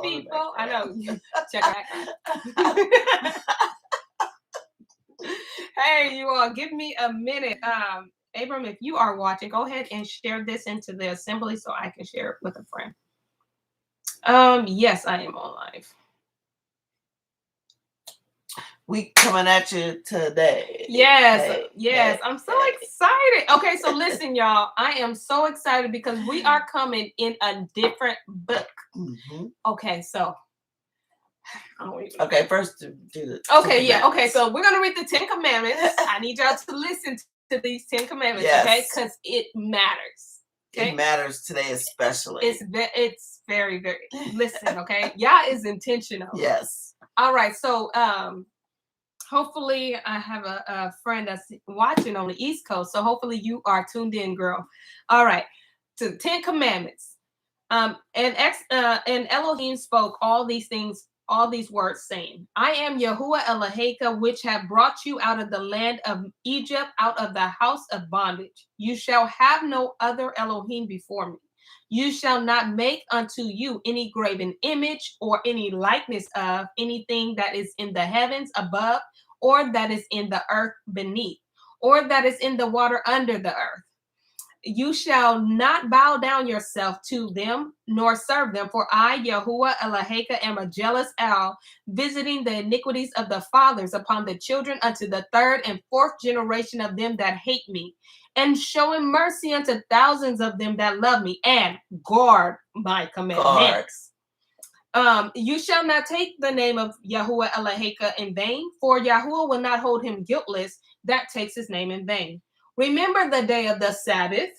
people. I know. Check that out. Hey, you all, give me a minute. Abram, if you are watching, go ahead and share this into the assembly so I can share it with a friend. Yes, I am on live. We coming at you today. Yes. I'm so excited. Okay, so listen, y'all. I am so excited because we are coming in a different book. Mm-hmm. Okay, so. Okay, first do the. Okay, yeah. Okay, so we're gonna read the 10 Commandments. I need y'all to listen to these 10 Commandments, okay? Because it matters. Okay? It matters today, especially. It's very, very. Listen, okay? Y'all is intentional. Yes. All right, so hopefully I have a friend that's watching on the East Coast. So hopefully you are tuned in, girl. All right. To 10 Commandments. And Elohim spoke all these things, all these words, saying, I am Yahuwah Eloheka, which have brought you out of the land of Egypt, out of the house of bondage. You shall have no other Elohim before me. You shall not make unto you any graven image or any likeness of anything that is in the heavens above, or that is in the earth beneath, or that is in the water under the earth. You shall not bow down yourself to them, nor serve them. For I, Yahuwah Eloheka, am a jealous El, visiting the iniquities of the fathers upon the children unto the third and fourth generation of them that hate me, and showing mercy unto thousands of them that love me and guard my commandments. You shall not take the name of Yahuwah Eloheka in vain, for Yahuwah will not hold him guiltless that takes his name in vain. Remember the day of the Sabbath.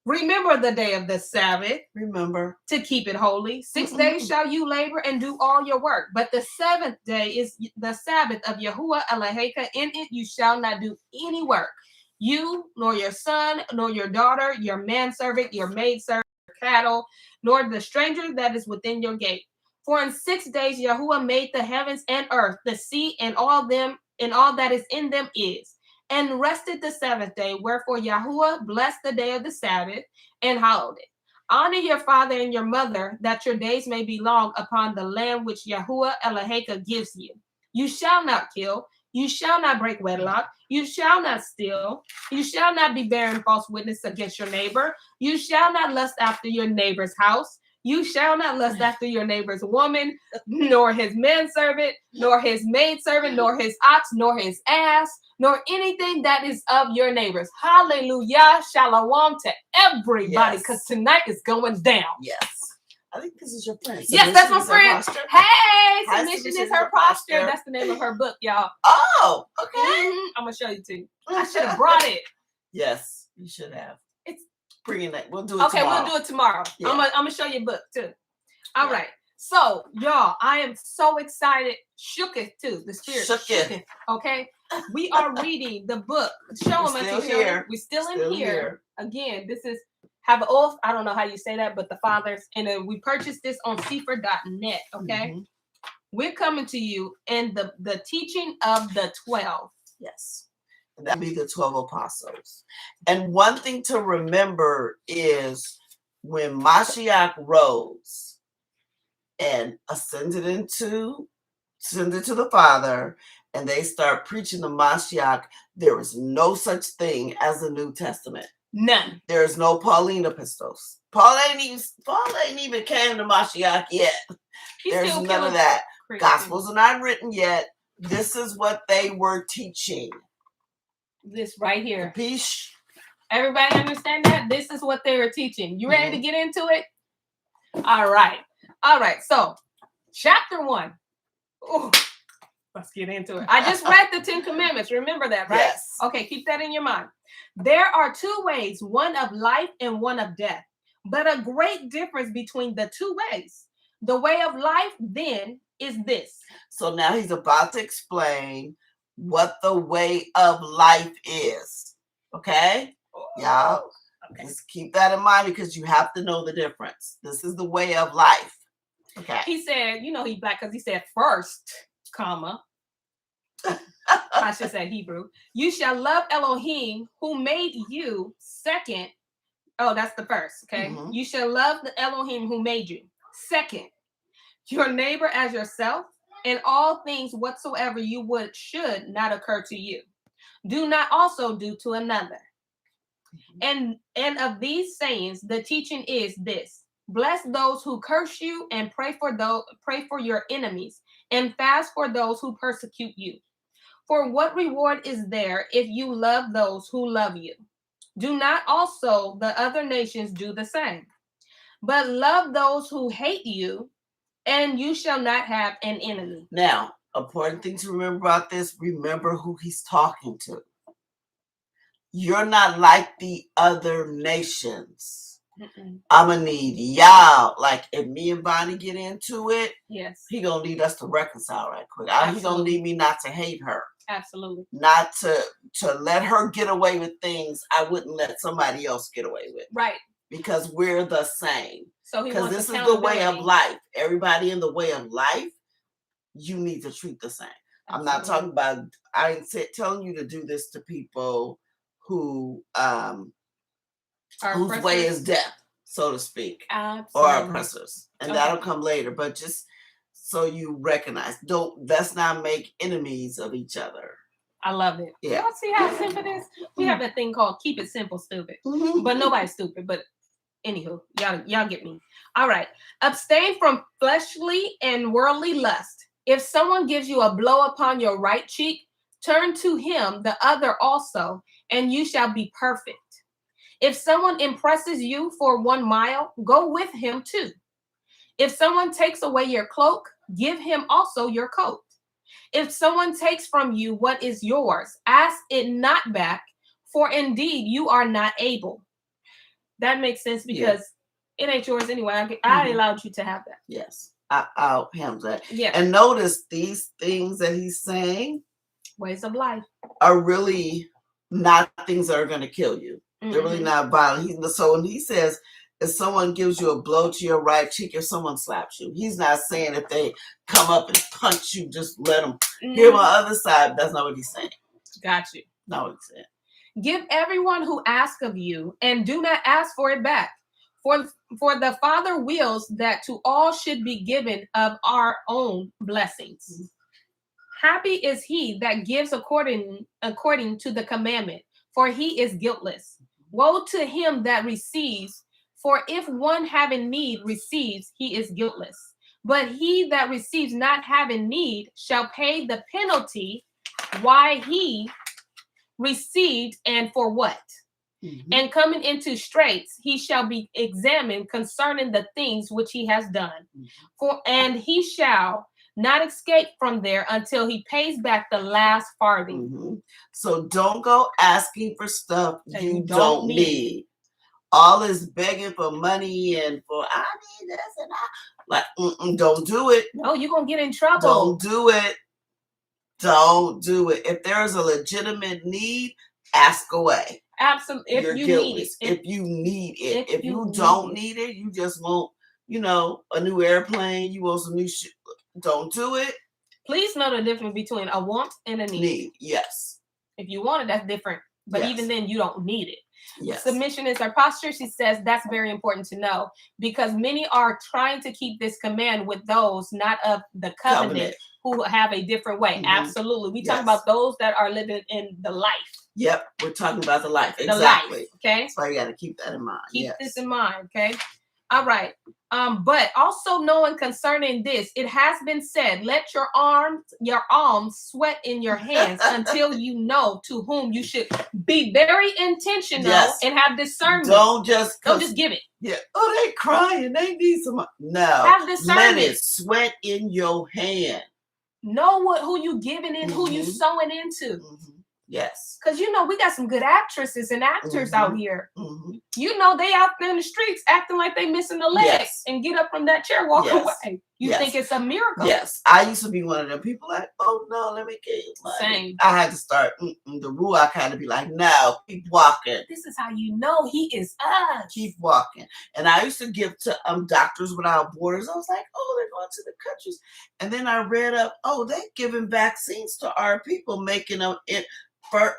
Remember the day of the Sabbath. Remember. To keep it holy. 6 days shall you labor and do all your work. But the seventh day is the Sabbath of Yahuwah Eloheka. In it you shall not do any work. You, nor your son, nor your daughter, your manservant, your maidservant, your cattle, nor the stranger that is within your gate. For in 6 days Yahuwah made the heavens and earth, the sea, and all them, and all that is in them is, and rested the seventh day. Wherefore Yahuwah blessed the day of the Sabbath and hallowed it. Honor your father and your mother, that your days may be long upon the land which Yahuwah Eloheka gives you. You shall not kill. You shall not break wedlock. You shall not steal. You shall not be bearing false witness against your neighbor. You shall not lust after your neighbor's house. You shall not lust after your neighbor's woman, nor his manservant, nor his maidservant, nor his ox, nor his ass, nor anything that is of your neighbors. Hallelujah. Shalom to everybody, because tonight is going down. Yes. I think this is your friend. Yes, that's my friend. Hey, Submission is her posture. That's the name of her book, y'all. Oh, okay. I'm going to show you too. I should have brought it. Yes, you should have. It's bringing that. We'll do it tomorrow. Okay, we'll do it tomorrow. Yeah. I'm going to show you a book too. All right. So, y'all, I am so excited. Shooketh too. The spirit. Shooketh. Okay. We are reading the book. Show them. We're still in here. Again, this is Have an Oath. I don't know how you say that, but the fathers. And then we purchased this on sefer.net. Okay. Mm-hmm. We're coming to you in the teaching of the 12. Yes. That would be the 12 apostles. And one thing to remember is when Mashiach rose and ascended to the Father, and they start preaching the Mashiach, there is no such thing as the New Testament. None. There is no Pauline epistles. Paul ain't even came to Mashiach yet. There's none of that. Gospels are not written yet. This is what they were teaching. This right here. Capiche? Everybody understand that? This is what they were teaching. You ready to get into it? All right. So, chapter 1. Ooh, let's get into it. I just read the 10 Commandments. Remember that, right? Yes. Okay, keep that in your mind. There are two ways, one of life and one of death, but a great difference between the two ways. The way of life, then, is this. So now he's about to explain what the way of life is. Okay? Y'all, just keep that in mind because you have to know the difference. This is the way of life. Okay. He said, he's black because he said first, comma. I should say Hebrew. You shall love Elohim who made you. Second. Oh, that's the first. Okay. Mm-hmm. You shall love the Elohim who made you. Second. your neighbor as yourself, and all things whatsoever you should not occur to you, do not also do to another. And of these sayings, the teaching is this: bless those who curse you, and pray for your enemies, and fast for those who persecute you. For what reward is there if you love those who love you? Do not also the other nations do the same? But love those who hate you, and you shall not have an enemy. Now, important thing to remember about this, remember who he's talking to. You're not like the other nations. I'm gonna need y'all. Like if me and Bonnie get into it, yes, he gonna need us to reconcile right quick. He gonna need me not to hate her. Absolutely. Not to let her get away with things I wouldn't let somebody else get away with. Right. Because we're the same. So because this is the way of life. Everybody in the way of life, you need to treat the same. Absolutely. I'm not talking about. I ain't telling you to do this to people who whose way is death, so to speak. Absolutely. Or oppressors, and that'll come later. But just so you recognize, let's not make enemies of each other. I love it. Yeah. Y'all see how simple it is? We have that thing called keep it simple, stupid. But nobody's stupid. But anywho, y'all get me. All right. Abstain from fleshly and worldly lust. If someone gives you a blow upon your right cheek, turn to him the other also, and you shall be perfect. If someone impresses you for 1 mile, go with him too. If someone takes away your cloak, give him also your coat. If someone takes from you what is yours, ask it not back, for indeed you are not able. That makes sense because it ain't yours anyway. I allowed you to have that. Yes, I'll handle that. Yeah. And notice these things that he's saying, ways of life, are really not things that are going to kill you. They're really not violent. So when he says, if someone gives you a blow to your right cheek, if someone slaps you, he's not saying if they come up and punch you, just let them hear my other side. That's not what he's saying. Got you. Not what he's saying. Give everyone who asks of you, and do not ask for it back. For the Father wills that to all should be given of our own blessings. Happy is he that gives according to the commandment, for he is guiltless. Woe to him that receives, for if one having need receives, he is guiltless. But he that receives not having need shall pay the penalty why he received, and for what? And coming into straits, he shall be examined concerning the things which he has done. And he shall not escape from there until he pays back the last farthing. So don't go asking for stuff you don't need. All is begging for money and for I need this and I don't do it. No, you're gonna get in trouble. Don't do it. Don't do it. If there is a legitimate need, ask away. Absolutely. If you need it. If you need it. If you don't need it, you just want, a new airplane, you want some new shit. Don't do it. Please know the difference between a want and a need. Yes. If you want it, that's different. But even then, you don't need it. Yes. Submission is our posture. She says that's very important to know because many are trying to keep this command with those not of the covenant. Who have a different way. Absolutely. We talk about those that are living in the life. Yep. We're talking about the life. Exactly. The life, okay. So you got to keep that in mind. Keep this in mind. Okay. All right. But also knowing concerning this, it has been said, let your alms sweat in your hands until you know to whom you should be very intentional and have discernment. Don't just give it. Yeah. Oh, they crying. They need some. No. Have discernment. Let it sweat in your hand. Know who you giving in, who you sowing into. Yes. Because we got some good actresses and actors out here. They out there in the streets acting like they missing a leg and get up from that chair, walk away. You think it's a miracle? Yes. I used to be one of them people like, oh no, let me get you money. Same. I had to start the rule. I kind of be like, no, keep walking. This is how you know he is us. Keep walking. And I used to give to Doctors Without Borders. I was like, oh, they're going to the countries. And then I read up, oh, they're giving vaccines to our people, making them infertile.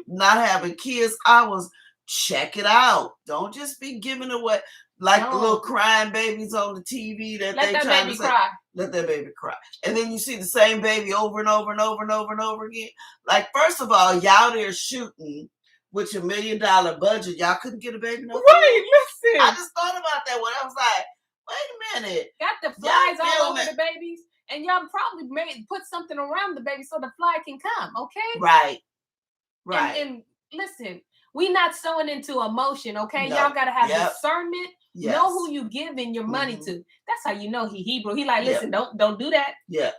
Not having kids. I was check it out. Don't just be giving away. the little crying babies on the TV that let they that trying baby to say, cry. let that baby cry. And then you see the same baby over and over and over and over and over again. Like, first of all, y'all there shooting with your $1 million budget. Y'all couldn't get a baby no Right, listen. I just thought about that when I was like, wait a minute. Got the flies all over the babies. And y'all probably put something around the baby so the fly can come, okay? Right. And listen, we not sowing into emotion, okay? No. Y'all got to have discernment. Yes. Know who you giving your money to. That's how you know he Hebrew. He like, listen, don't do that. Yeah.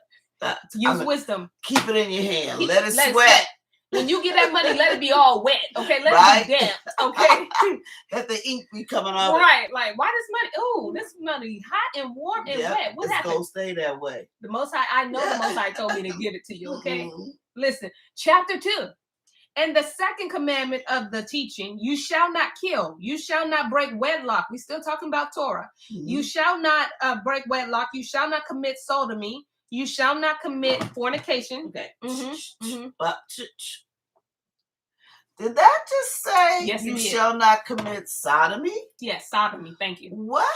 Use wisdom. Keep it in your hand. Let it sweat. When you get that money, let it be all wet, okay? Let it be damp, okay? Let the ink be coming out. Right, like, why this money hot and warm and wet? What happened? It's going to stay that way. The Most High, I know the Most High told me to give it to you, okay? Listen, chapter 2. And the second commandment of the teaching, you shall not kill. You shall not break wedlock. We're still talking about Torah. You shall not break wedlock. You shall not commit sodomy. You shall not commit fornication. Okay. Did that just say you shall not commit sodomy? Yes, sodomy. Thank you. What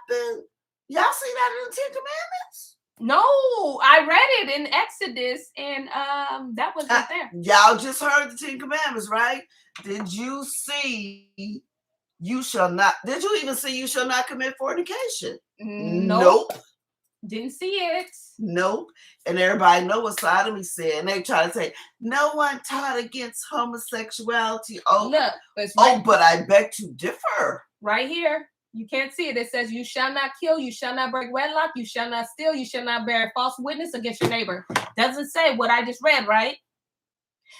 happened? Y'all see that in the 10 Commandments? No, I read it in Exodus, and that wasn't there. Y'all just heard the 10 Commandments, right? Did you see you shall not? Did you even see you shall not commit fornication? Nope. Didn't see it. Nope. And everybody know what sodomy said. And they try to say, no one taught against homosexuality. Look, but I beg to differ. Right here. You can't see it. It says, you shall not kill, you shall not break wedlock, you shall not steal, you shall not bear false witness against your neighbor. Doesn't say what I just read, right?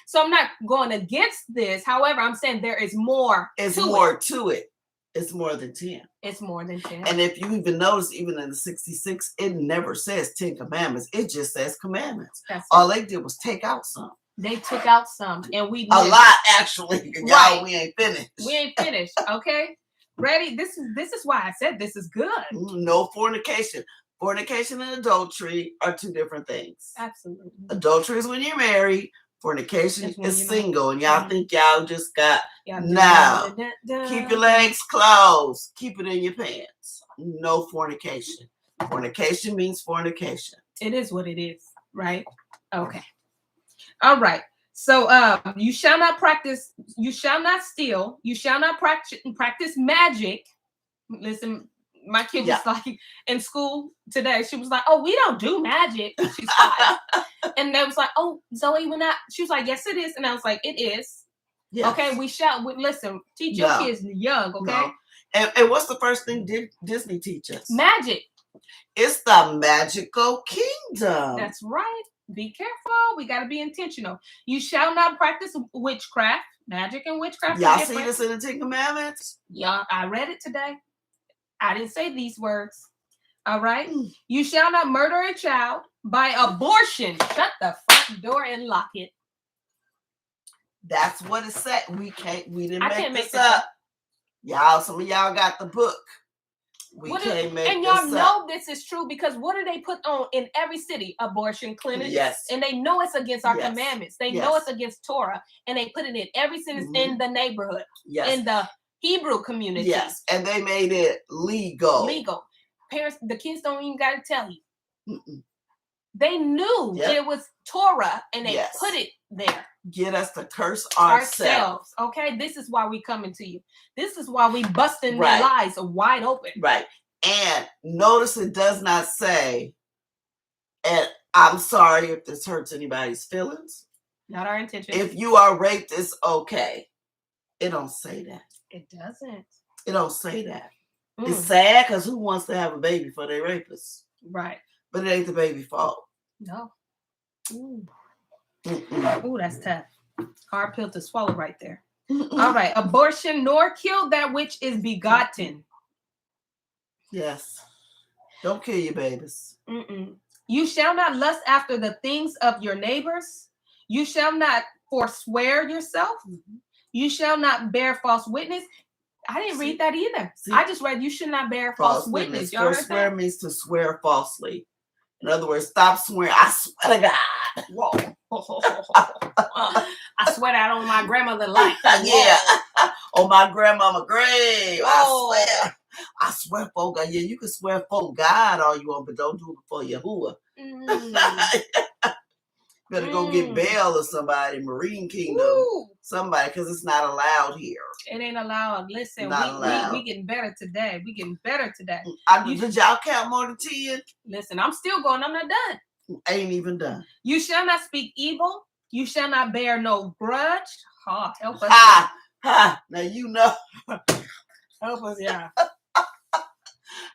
So I'm not going against this. However, I'm saying there is more. It's more to it. It's more than 10. It's more than 10. And if you even notice, even in the 66, it never says 10 commandments. It just says commandments. All they did was take out some. They took out some. And a lot, actually. Right. Y'all, we ain't finished. We ain't finished, okay? Ready? This is why I said this is good. No fornication. Fornication and adultery are two different things. Absolutely. Adultery is when you're married. Fornication is single. And y'all think y'all just got now. Keep your legs closed. Keep it in your pants. No fornication. Fornication means fornication. It is what it is, right? Okay. All right. So you shall not practice, you shall not steal, you shall not practice magic. Listen, my kid was like in school today, she was like, oh, we don't do magic. She's 5. And they was like, oh, Zoe, we're not. She was like, yes, it is. And I was like, it is. Yes. Okay, listen, teach your kids young, okay? No. And what's the first thing Disney teach us? Magic. It's the magical kingdom. That's right. Be careful. We got to be intentional. You shall not practice witchcraft, magic and witchcraft. Y'all see this in the 10 Commandments? Yeah, I read it today. I didn't say these words. All right. You shall not murder a child by abortion. Shut the front door and lock it. That's what it said. We didn't make this up. Y'all, some of y'all got the book. And y'all know this is true because what do they put on in every city? Abortion clinics. Yes. And they know it's against our commandments. They know it's against Torah. And they put it in every city in the neighborhood. Yes. In the Hebrew community. Yes. And they made it legal. Legal. Parents, the kids don't even got to tell you. They knew it was Torah and they put it there. Get us to curse ourselves. Okay, this is why we coming to you. This is why we busting their lies wide open. Right. And notice it does not say, and I'm sorry if this hurts anybody's feelings. Not our intention. If you are raped, it's okay. It don't say that. It doesn't. It don't say that. It's sad because who wants to have a baby for their rapists? Right. But it ain't the baby's fault. No. Ooh, that's tough. Hard pill to swallow right there. All right. Abortion nor kill that which is begotten. Yes. Don't kill your babies. You shall not lust after the things of your neighbors. You shall not forswear yourself. You shall not bear false witness. I didn't read that either. I just read you should not bear false witness. Forswear means to swear falsely. In other words, stop swearing. I swear to God. Whoa. I swear that on my grandmother's life. Yeah. On my grandmama's grave. I swear. I swear for God. Yeah, you can swear for God all you want, but don't do it for Yahuwah. Better go get bail or somebody, Marine Kingdom, somebody, because it's not allowed here. It ain't allowed. Listen, we getting better today. We getting better today. Did y'all count more than 10? Listen, I'm still going. I'm not done. Ain't even done. You shall not speak evil. You shall not bear no grudge. Help us. Now you know. Help us, yeah.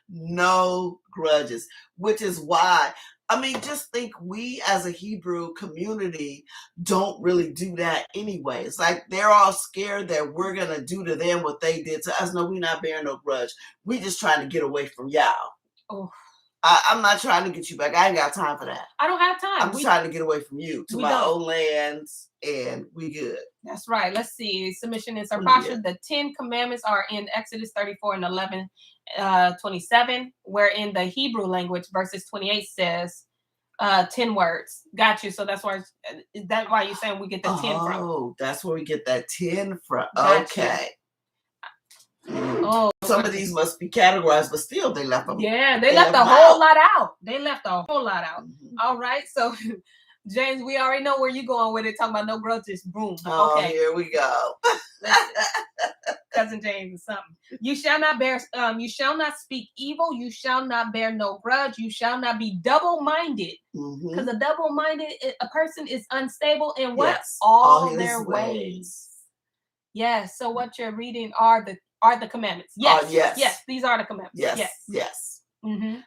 No grudges, which is why, I mean, just think we as a Hebrew community don't really do that anyway. It's like they're all scared that we're going to do to them what they did to us. No, we're not bearing no grudge. We just trying to get away from y'all. Oh. I'm not trying to get you back. I ain't got time for that. I don't have time. I'm just trying to get away from you to my own lands, and we good. That's right. Let's see. Submission and Sarpasha. The 10 commandments are in Exodus 34 and 11, 27, where in the Hebrew language, verses 28 says 10 words. Got you. So that's why. Is that why you're saying we get the 10 from? Oh, that's where we get that 10 from. Okay. Oh, some of these must be categorized, but still they left them. Yeah, they left a whole lot out. They left a whole lot out. All right, so James, we already know where you're going with it. Talking about no grudges. Boom. Oh, okay, here we go. Cousin James is something. You shall not bear. You shall not speak evil. You shall not bear no grudge. You shall not be double-minded. Because a double-minded a person is unstable in what? Yes, all their ways. Yes. So what you're reading are the commandments. Yes. Yes. These are the commandments. Yes.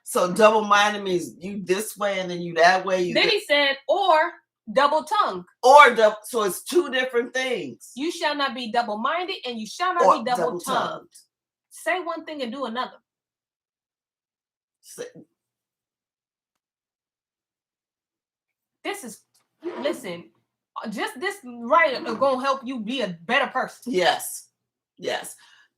So double-minded means you this way and then you that way. Then he said, or double-tongued. So it's two different things. You shall not be double-minded and you shall not be double-tongued. Say one thing and do another. Listen, just this right are going to help you be a better person. Yes.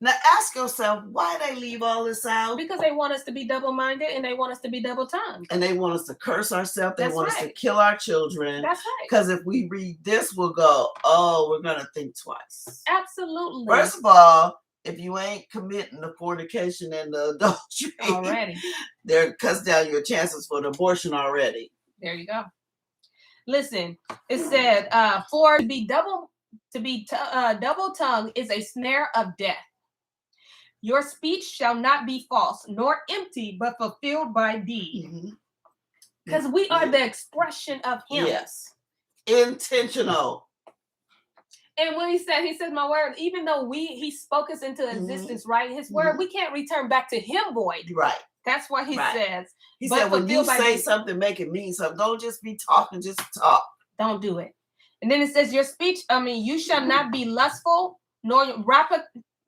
Now ask yourself, why they leave all this out? Because they want us to be double-minded and they want us to be double-tongued. And they want us to curse ourselves. They want us to right. kill our children. That's right. Because if we read this, we'll go, oh, we're going to think twice. Absolutely. First of all, if you ain't committing the fornication and the adultery already, there cuts down your chances for the abortion already. There you go. Listen, it said, for to be double-tongued is a snare of death. Your speech shall not be false, nor empty, but fulfilled by deed. Because we are the expression of him. Yes. Intentional. And when he said, my word, even though he spoke us into existence, right? His word, we can't return back to him void. Right. That's what he says. He said, when you say something, make it mean something. Don't just be talking, just talk. Don't do it. And then it says, your speech, you shall not be lustful, nor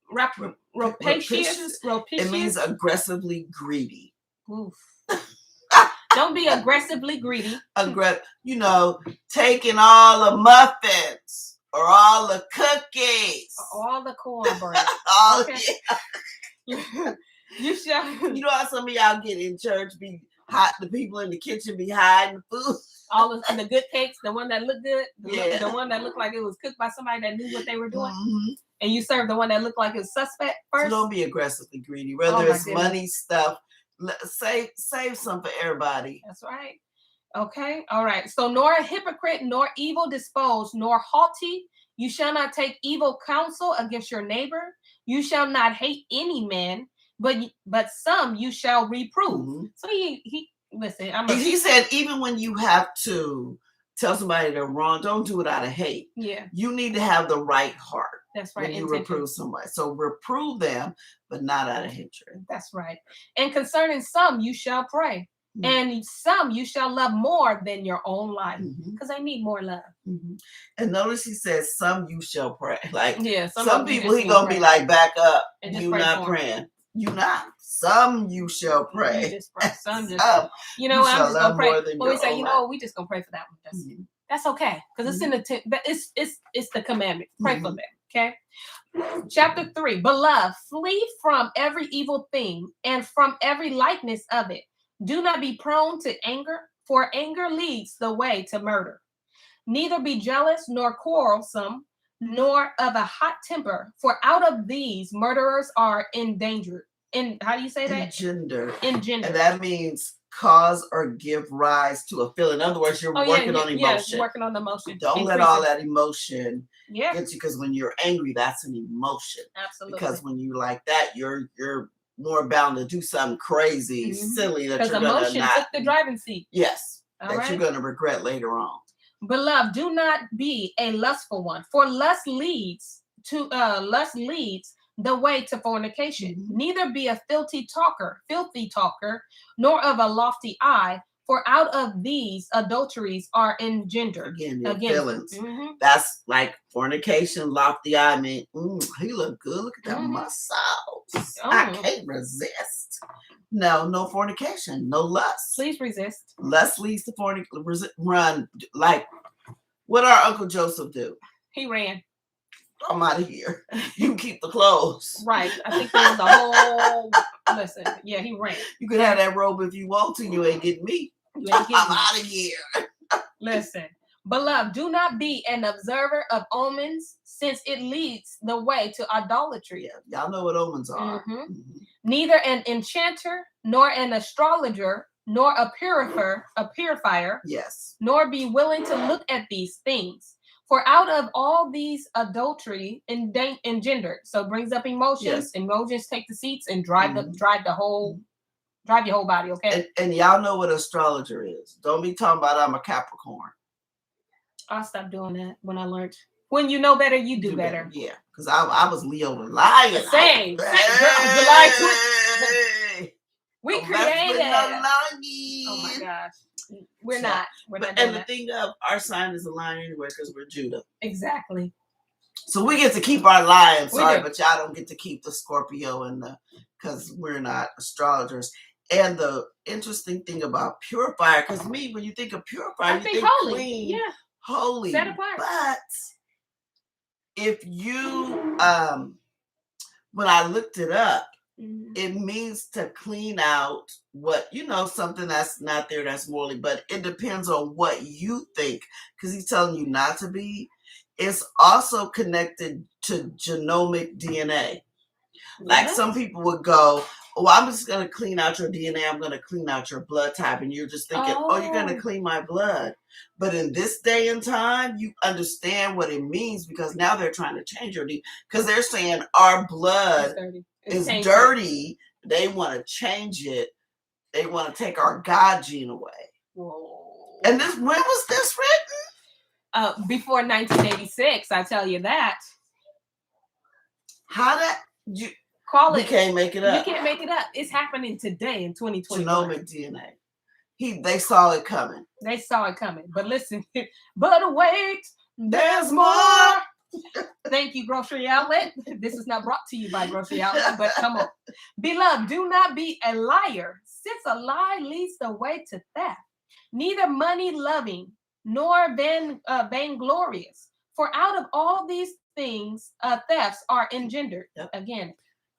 rapacious. It means aggressively greedy. Oof. Don't be aggressively greedy. Taking all the muffins or all the cookies. Or all the cornbread. You shall. You know how some of y'all get in church, be hot. The people in the kitchen be hiding food. All of the good cakes, the one that looked good, the one that looked like it was cooked by somebody that knew what they were doing. And you serve the one that looked like it was suspect first. So don't be aggressively greedy. Whether it's money, stuff, save some for everybody. That's right. Okay. All right. So nor a hypocrite, nor evil disposed, nor haughty. You shall not take evil counsel against your neighbor. You shall not hate any man, but some you shall reprove. So he listen. He said even when you have to tell somebody they're wrong, don't do it out of hate. Yeah. You need to have the right heart. That's right. When you reprove somebody. So reprove them, but not out of hatred. That's right. And concerning some, you shall pray. And some you shall love more than your own life. Because they need more love. And notice he says, some you shall pray. Like, some people he going to be like, back up. You not praying. You not. Some you shall pray. You just pray. Some just I'm just gonna pray. Well, we say, we just gonna pray for that one. That's okay, because it's in the it's the commandment. Pray for them. Okay. Chapter 3. Beloved, flee from every evil thing and from every likeness of it. Do not be prone to anger, for anger leads the way to murder. Neither be jealous nor quarrelsome, nor of a hot temper, for out of these murderers are endangered. How do you say that? Engender. Engender. And that means cause or give rise to a feeling. In other words, you're working on emotion. Working on emotion. Don't let all that emotion get you, because when you're angry, that's an emotion. Absolutely. Because when you like that, you're more bound to do something crazy, silly that you're gonna not took the driving seat. Yes. You're gonna regret later on. Beloved, do not be a lustful one, for lust leads the way to fornication. Neither be a filthy talker, nor of a lofty eye, for out of these adulteries are engendered. Again, your feelings. That's like fornication, lofty eye. I mean, he look good. Look at that muscles. I can't resist. No fornication, no lust. Please resist. Lust leads to fornication. Run. Like, what our Uncle Joseph do? He ran. I'm out of here. You can keep the clothes. Right. I think there's a whole. Listen. Yeah, he ran. You can have that robe if you want to. You ain't getting me. I'm out of here. Listen. Beloved, do not be an observer of omens, since it leads the way to idolatry. Yeah, y'all know what omens are. Neither an enchanter, nor an astrologer, nor a purifier, nor be willing to look at these things. For out of all these adultery engendered. So it brings up emotions. Emotions take the seats and drive your whole body, okay? And y'all know what astrologer is. Don't be talking about I'm a Capricorn. I'll stop doing that when I learned. When you know better, you do better. Yeah, because I was Leo the Lion. Same. July 20th. We created. Oh my gosh. We're not and the thing of our sign is a lion anyway, because we're Judah. Exactly. So we get to keep our lion. Sorry, but y'all don't get to keep the Scorpio and because we're not astrologers. And the interesting thing about purifier, because when you think of purifier, you think holy. Clean, holy. Set apart. But if you when I looked it up, it means to clean out something that's not there, that's morally, but it depends on what you think, because he's telling you not to be. It's also connected to genomic DNA. Like some people would go, I'm just going to clean out your DNA. I'm going to clean out your blood type. And you're just thinking, you're going to clean my blood. But in this day and time, you understand what it means, because now they're trying to change your DNA, because they're saying our blood is dirty. They want to change it. They want to take our God gene away. Whoa. And when was this written? Before 1986, I tell you that. How that you call it? You can't make it up. You can't make it up. It's happening today in 2021. Genomic DNA. They saw it coming. They saw it coming. But listen, but wait, there's more. Thank you, Grocery Outlet. This is not brought to you by Grocery Outlet, but come on. Beloved, do not be a liar, since a lie leads the way to theft. Neither money loving, nor vainglorious. For out of all these things, thefts are engendered. Again.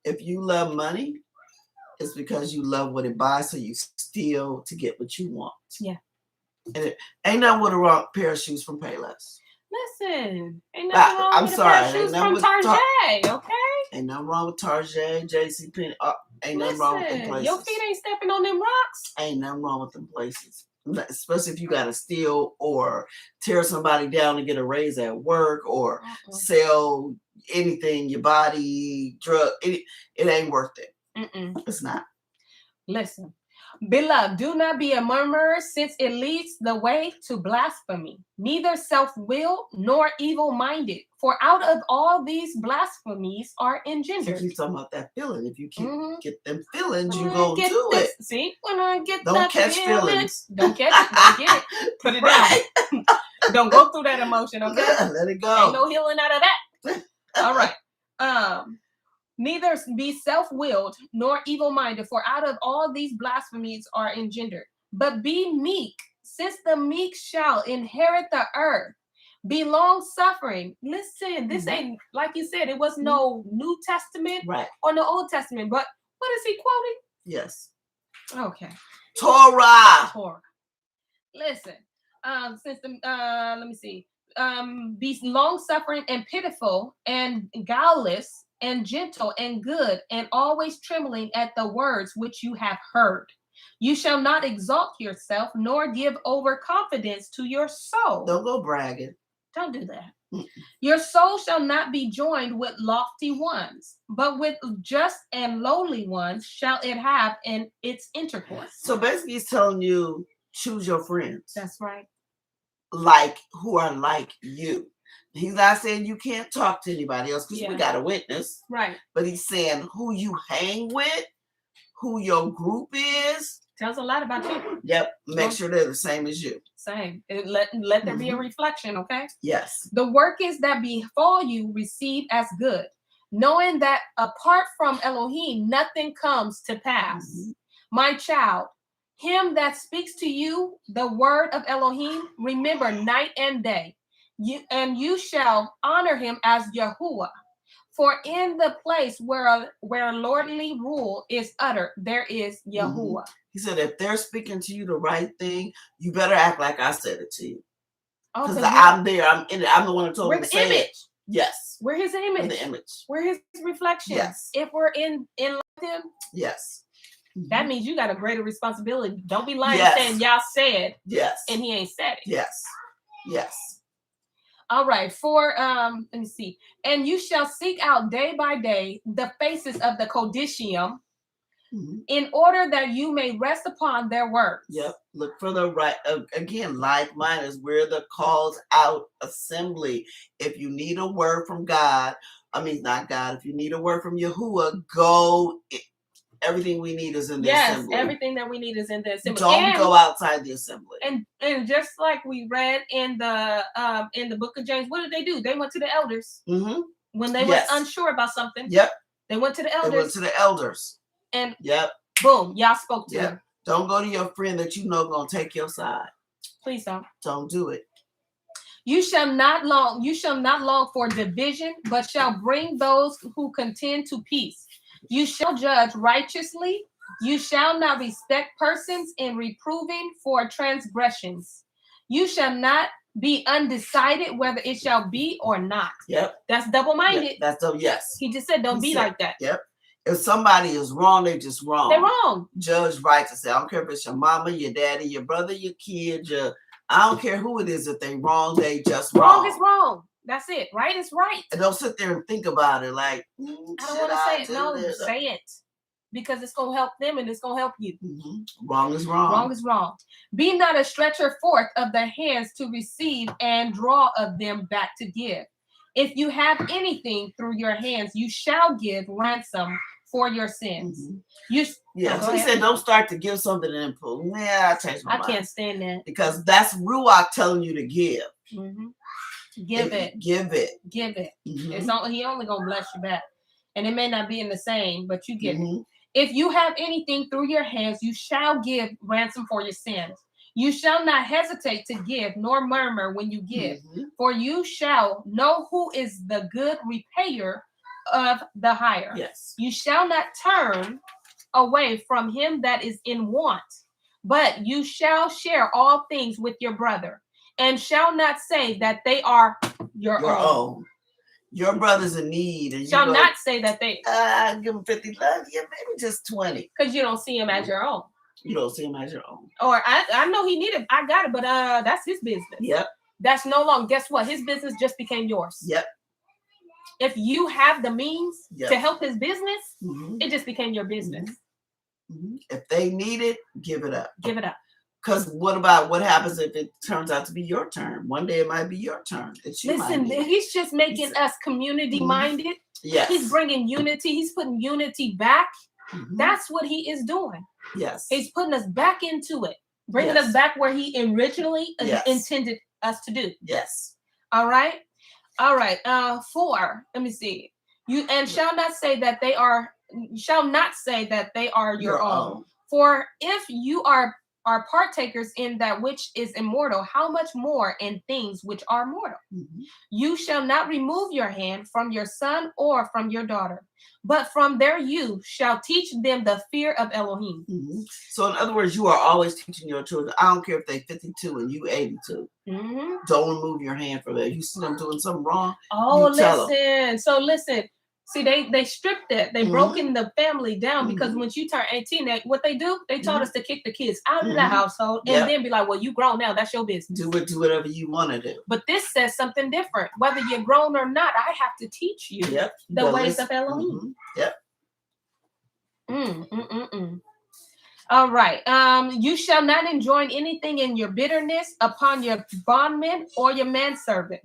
If you love money, it's because you love what it buys, so you steal to get what you want. Yeah. And it ain't nothing with a wrong pair of shoes from Payless. Listen, ain't nothing wrong with a pair of shoes from Target, okay? Ain't nothing wrong with Target, JCPenney. Ain't nothing wrong with them places. Your feet ain't stepping on them rocks. Ain't nothing wrong with them places. Especially if you got to steal or tear somebody down to get a raise at work or sell anything, your body, drug, it ain't worth it. It's not. Listen, beloved, do not be a murmurer, since it leads the way to blasphemy. Neither self-willed nor evil-minded, for out of all these blasphemies are engendered. So keep talking about that feeling. If you get them feelings, you go do it. See, when I get don't catch feelings. Don't catch it. Don't get it. Put it down. Don't go through that emotion, okay? Yeah, let it go. Ain't no healing out of that. All right. Neither be self-willed nor evil-minded, for out of all these blasphemies are engendered. But be meek, since the meek shall inherit the earth. Be long-suffering. Listen, this ain't, like you said, it was no New Testament or no Old Testament. But what is he quoting? Yes. Okay. Torah. Listen, let me see. Be long-suffering and pitiful and guileless, and gentle and good, and always trembling at the words which you have heard. You shall not exalt yourself, nor give over confidence to your soul. Don't go bragging. Don't do that. Your soul shall not be joined with lofty ones, but with just and lowly ones shall it have in its intercourse. So basically, he's telling you, choose your friends. That's right. Like, who are like you. He's not saying you can't talk to anybody else, because we got a witness. Right. But he's saying who you hang with, who your group is. Tells a lot about you. Yep. Make sure they're the same as you. Same. Let there be a reflection, okay? Yes. The work is that befall you receive as good, knowing that apart from Elohim, nothing comes to pass. My child, him that speaks to you the word of Elohim, remember night and day. You shall honor him as Yahuwah. For in the place where lordly rule is uttered, there is Yahuwah. He said, if they're speaking to you the right thing, you better act like I said it to you. Because I'm there. I'm in it. I'm the one who told him to say it. Yes. We're his image. We're the image. We're his reflection. Yes. If we're in like him, yes. That means you got a greater responsibility. Don't be lying saying y'all said and he ain't said it. Yes. Yes. All right. For let me see. And you shall seek out day by day the faces of the Codicium, in order that you may rest upon their words. Yep. Look for the right. Again, like-minded. We're the called out assembly. If you need a word from God, not God. If you need a word from Yahuwah, go. Everything we need is in the assembly. Yes, everything that we need is in the assembly. Don't go outside the assembly. And just like we read in the book of James, what did they do? They went to the elders when they was unsure about something. Yep. They went to the elders. They went to the elders. And boom, y'all spoke to them. Don't go to your friend that you know gonna take your side. Please don't. Don't do it. You shall not long for division, but shall bring those who contend to peace. You shall judge righteously. You shall not respect persons in reproving for transgressions. You shall not be undecided whether it shall be or not. Yep. That's double-minded. Yep. That's yes. He just said don't be like that. Yep. If somebody is wrong, they're just wrong. They're wrong. Judge righteously. I don't care if it's your mama, your daddy, your brother, your kid, I don't care who it is. If they wrong, they just wrong. Wrong is wrong. That's it. Right is right. And don't sit there and think about it like, I don't want to say it. No, say it. Because it's going to help them and it's going to help you. Wrong is wrong. Wrong is wrong. Be not a stretcher forth of the hands to receive and draw of them back to give. If you have anything through your hands, you shall give ransom for your sins. So he said, don't start to give something and then pull. Yeah, I changed my mind. I can't stand that. Because that's Ruach telling you to give. Give it. Give it. Give it. He only gonna bless you back. And it may not be in the same, but you get it. If you have anything through your hands, you shall give ransom for your sins. You shall not hesitate to give, nor murmur when you give. For you shall know who is the good repayer of the hire. Yes. You shall not turn away from him that is in want, but you shall share all things with your brother, and shall not say that they are your own. Your brother's in need, and shall not say that they give him 50 love, maybe just 20, because you don't see him as your own. You don't see him as your own. Or I know he needed. I got it, but that's his business. Yep. That's no longer. Guess what? His business just became yours. Yep. If you have the means to help his business, it just became your business. If they need it, give it up. Give it up. Because what happens if it turns out to be your turn? One day it might be your turn. Listen, he's just making us community minded. Yes. He's bringing unity. He's putting unity back. That's what he is doing. Yes. He's putting us back into it, bringing us back where he originally intended us to do. Yes. All right. All right. 4. Let me see. You shall not say that they are your own. For if you are partakers in that which is immortal, how much more in things which are mortal? You shall not remove your hand from your son or from your daughter, but from their youth shall teach them the fear of Elohim. So in other words, you are always teaching your children. I don't care if they're 52 and you 82. Don't remove your hand from them. You see them doing something wrong. Oh, listen. So listen. See, they stripped that. They broken the family down because once you turn 18, what they do, they taught us to kick the kids out of the household and then be like, well, you grown now. That's your business. Do whatever you want to do. But this says something different. Whether you're grown or not, I have to teach you the ways of Elohim. All right. You shall not enjoin anything in your bitterness upon your bondman or your maidservant,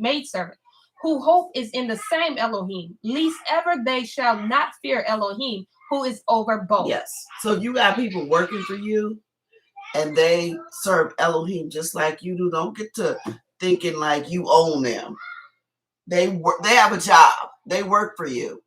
who hope is in the same Elohim, least ever they shall not fear Elohim, who is over both. Yes. So you got people working for you, and they serve Elohim just like you do. Don't get to thinking like you own them. They work. They have a job. They work for you.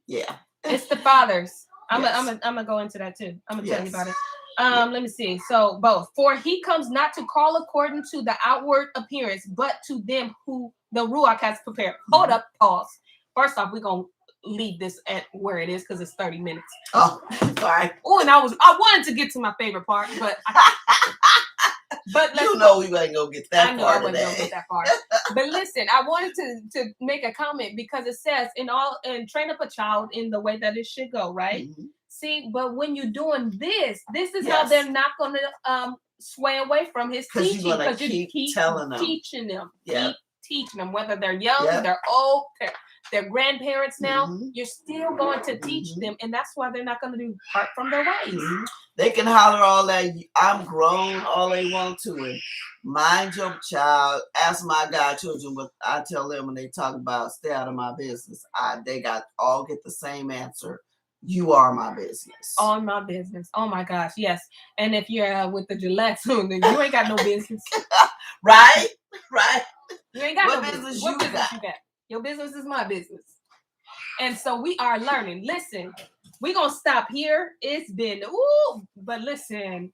Yeah. It's the fathers. I'm gonna go into that too. I'm gonna tell you about it. Let me see. So both. For he comes not to call according to the outward appearance, but to them who the Ruach has prepared. Hold up, pause. First off, we're gonna leave this at where it is because it's 30 minutes. Oh, sorry. Oh, and I wanted to get to my favorite part, but you know we ain't gonna get that I know far I wasn't gonna get that far. But listen, I wanted to make a comment because it says train up a child in the way that it should go, right? See, but when you're doing this is how they're not gonna sway away from his teaching because you keep telling them, teaching them, keep teaching them, whether they're young, they're old, they're grandparents now. You're still going to teach them, and that's why they're not going to depart from their ways. They can holler all that I'm grown all they want to, and mind your child. Ask my godchildren what I tell them when they talk about stay out of my business. They all get the same answer. You are my business. On my business. Oh my gosh, yes. And if you're with the Gillette soon, then you ain't got no business. Right. You ain't got what no business. What business you got? Your business is my business. And so we are learning. Listen, we're going to stop here. It's been, but listen,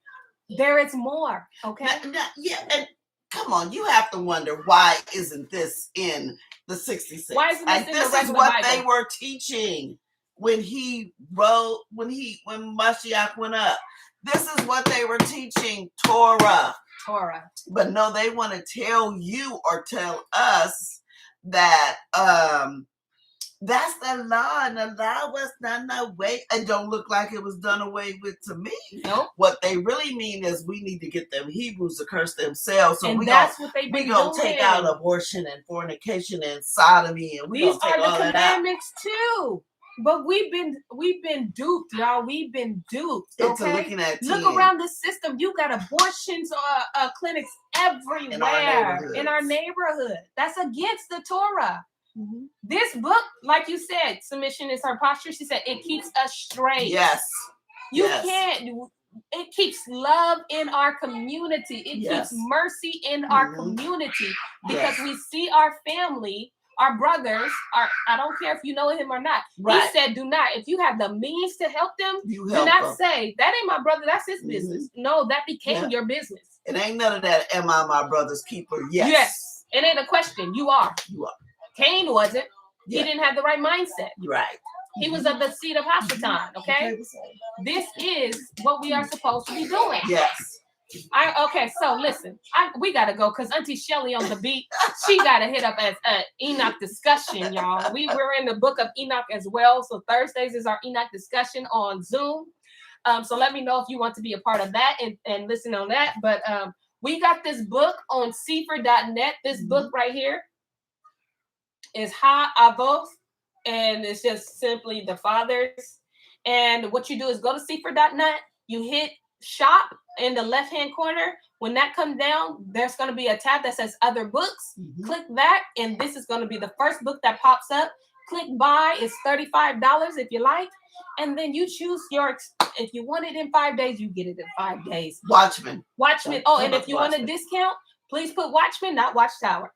there is more, okay? And come on, you have to wonder, why isn't this in the 66? Why isn't this in the regular This is what Bible? they were teaching when Mashiach went up. This is what they were teaching, Torah. But no, they want to tell you or tell us that that's the law, and the law was done away. It don't look like it was done away with to me. Nope. What they really mean is we need to get them Hebrews to curse themselves. So we gonna take out abortion and fornication and sodomy, and these are the commandments too. But we've been duped, y'all. We've been duped. Okay? Look around the system. You got abortions clinics everywhere in our neighborhood. That's against the Torah. This book, like you said, submission is her posture. She said it keeps us straight. Yes. You can't. It keeps love in our community. It keeps mercy in our community because we see our family. Our brothers I don't care if you know him or not. Right. He said, do not, if you have the means to help them, do not say, that ain't my brother, that's his business. No, that became your business. It ain't none of that, am I my brother's keeper? Yes. It ain't a question. You are. Cain wasn't. Yeah. He didn't have the right mindset. Right. He was of the seed of Hasatan, okay? This is what we are supposed to be doing. Yes. Okay, so listen, we gotta go because Auntie Shelly on the beat, she gotta hit up as Enoch discussion, y'all. We're in the book of Enoch as well, so Thursdays is our Enoch discussion on Zoom. So let me know if you want to be a part of that and listen on that. But we got this book on Sefer.net. This book right here is Ha Avoth, and it's just simply the fathers. And what you do is go to Sefer.net, you hit shop in the left hand corner. When that comes down, there's going to be a tab that says other books. Click that, and this is going to be the first book that pops up. Click buy. It's $35 if you like, and then you choose if you want it in 5 days, you get it in 5 days. Watchmen. Oh, and if you want a discount, please put Watchmen, not Watchtower.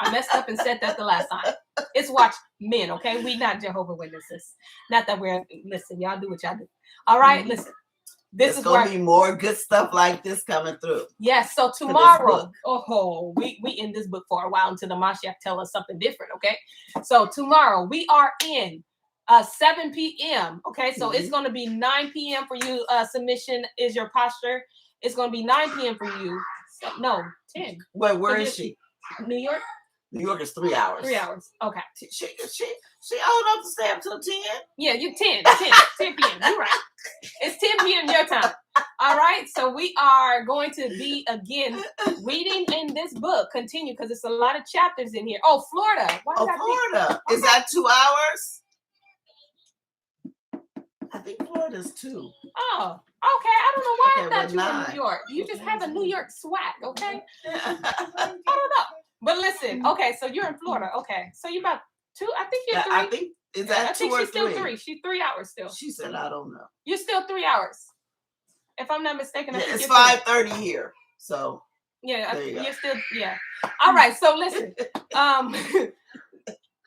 I messed up and said that the last time. It's Watchmen, okay? We not Jehovah's Witnesses. Not that listen, y'all do what y'all do. All right, listen. There's going to be more good stuff like this coming through. Yes, so tomorrow, we in this book for a while until the Mashiach tell us something different, okay? So tomorrow, we are in 7 p.m., okay? So it's going to be 9 p.m. for you. Submission is your posture. It's going to be 9 p.m. for you. So, no, 10. Where is she? New York? New York is 3 hours. 3 hours. Okay. She old enough to stay up till 10. Yeah, you 10 p.m. You're right. It's 10 p.m. your time. All right. So we are going to be again reading in this book. Continue because it's a lot of chapters in here. Oh, Florida. Florida. Is that 2 hours? I think Florida's 2. Oh, okay. I don't know why I thought you were in 9. New York. You just have a New York swag, okay? I don't know. But listen, okay, so you're in Florida. Okay. So you're about 2, I think you're 3. I think, is that 2 or 3? She's still 3. She's 3 hours still. She said, I don't know. You're still 3 hours. If I'm not mistaken, I think it's you're 5:30 here. So yeah, you're still, yeah. All right, so listen.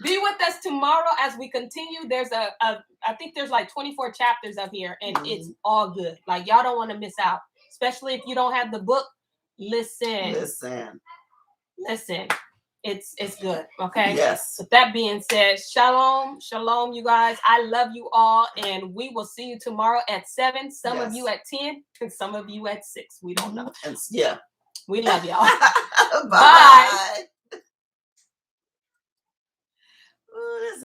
Be with us tomorrow as we continue. There's I think there's like 24 chapters up here, and it's all good. Like, y'all don't want to miss out, especially if you don't have the book. Listen. It's good. Okay. Yes. With that being said, shalom, you guys. I love you all, and we will see you tomorrow at 7. Some of you at 10, and some of you at 6. We don't know. Yeah. We love y'all. Bye.